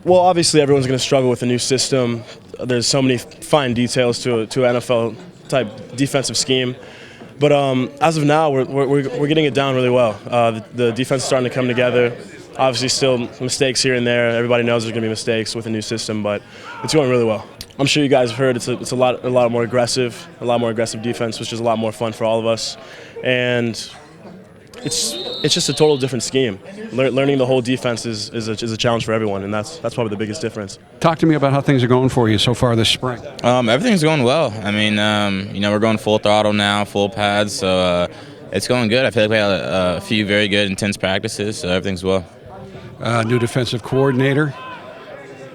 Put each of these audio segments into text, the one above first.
Well, obviously everyone's going to struggle with a new system. There's so many fine details to an NFL-type defensive scheme. But as of now, we're getting it down really well. The defense is starting to come together. Obviously still mistakes here and there. Everybody knows there's going to be mistakes with a new system, but it's going really well. I'm sure you guys have heard it's a lot more aggressive defense, which is a lot more fun for all of us. And it's just a total different scheme. Learning the whole defense is a challenge for everyone, and that's probably the biggest difference. Talk to me about how things are going for you so far this spring. Everything's going well. I mean, we're going full throttle now, full pads, so it's going good. I feel like we had a few very good, intense practices, so everything's well. New defensive coordinator,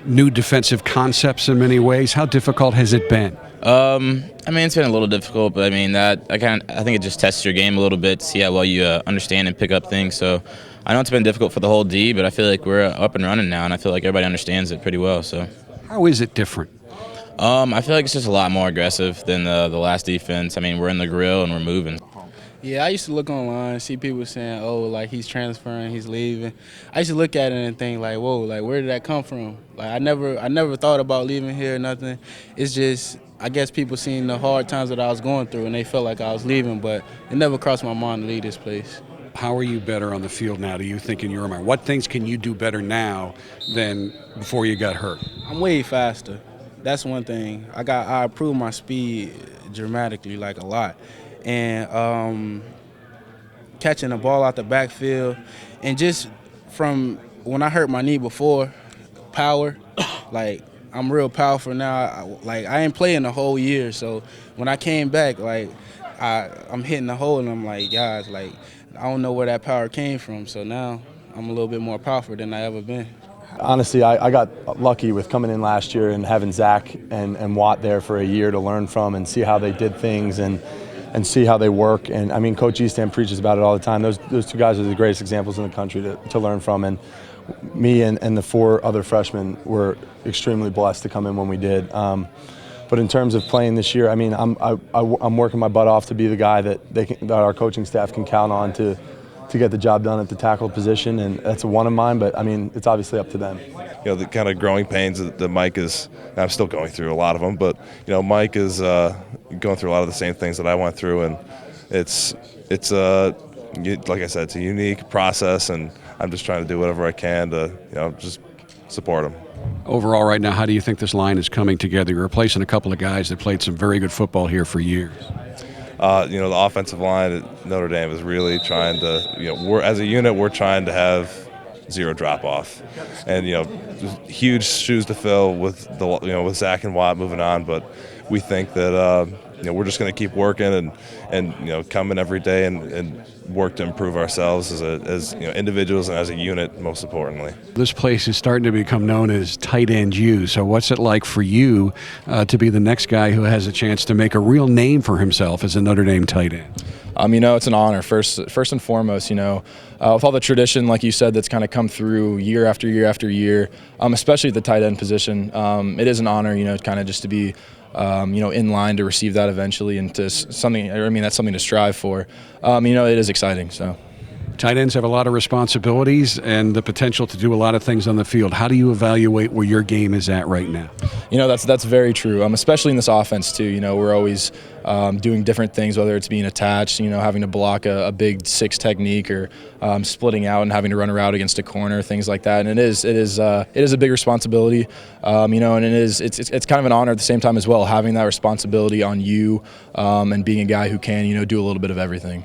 new defensive concepts in many ways. How difficult has it been? It's been a little difficult, but I think it just tests your game a little bit to see how well you understand and pick up things. So I know it's been difficult for the whole D, but I feel like we're up and running now, and I feel like everybody understands it pretty well. So how is it different? I feel like it's just a lot more aggressive than the last defense. I mean, we're in the grill and we're moving. Yeah, I used to look online, see people saying, "Oh, like he's transferring, he's leaving." I used to look at it and think, like, "Whoa, like where did that come from?" Like I never thought about leaving here or nothing. It's just, I guess people seen the hard times that I was going through and they felt like I was leaving, but it never crossed my mind to leave this place. How are you better on the field now, do you think, in your mind? What things can you do better now than before you got hurt? I'm way faster. That's one thing. I improved my speed dramatically, like a lot. And catching the ball out the backfield, and just from when I hurt my knee before, power, like I'm real powerful now. I ain't playing the whole year, so when I came back, like I'm hitting the hole, and I'm like, guys, like I don't know where that power came from. So now I'm a little bit more powerful than I ever been. Honestly, I got lucky with coming in last year and having Zach and Watt there for a year to learn from and see how they did things and see how they work. And I mean, Coach Eastham preaches about it all the time. Those two guys are the greatest examples in the country to learn from. And me and the four other freshmen were extremely blessed to come in when we did. But in terms of playing this year, I mean, I'm working my butt off to be the guy that our coaching staff can count on to get the job done at the tackle position, and that's a one of mine, but I mean, it's obviously up to them. The kind of growing pains that Mike is, I'm still going through a lot of them, but Mike is going through a lot of the same things that I went through, and it's like I said, it's a unique process, and I'm just trying to do whatever I can to just support him. Overall, right now, how do you think this line is coming together? You're replacing a couple of guys that played some very good football here for years. The offensive line at Notre Dame is really trying to, we're as a unit, we're trying to have zero drop off, and huge shoes to fill with with Zach and Watt moving on. But we think that we're just going to keep working and come in every day and work to improve ourselves as individuals and as a unit, most importantly. This place is starting to become known as Tight End U. So what's it like for you to be the next guy who has a chance to make a real name for himself as a Notre Dame tight end? It's an honor, first and foremost, with all the tradition, like you said, that's kind of come through year after year after year, especially at the tight end position. It is an honor, kind of just to be in line to receive that eventually, and that's something to strive for. It is exciting. So, tight ends have a lot of responsibilities and the potential to do a lot of things on the field. How do you evaluate where your game is at right now? That's very true. Especially in this offense too. We're always doing different things, whether it's being attached, having to block a big six technique, or splitting out and having to run a route against a corner, things like that. And it is a big responsibility, and it's kind of an honor at the same time as well, having that responsibility on you, and being a guy who can do a little bit of everything.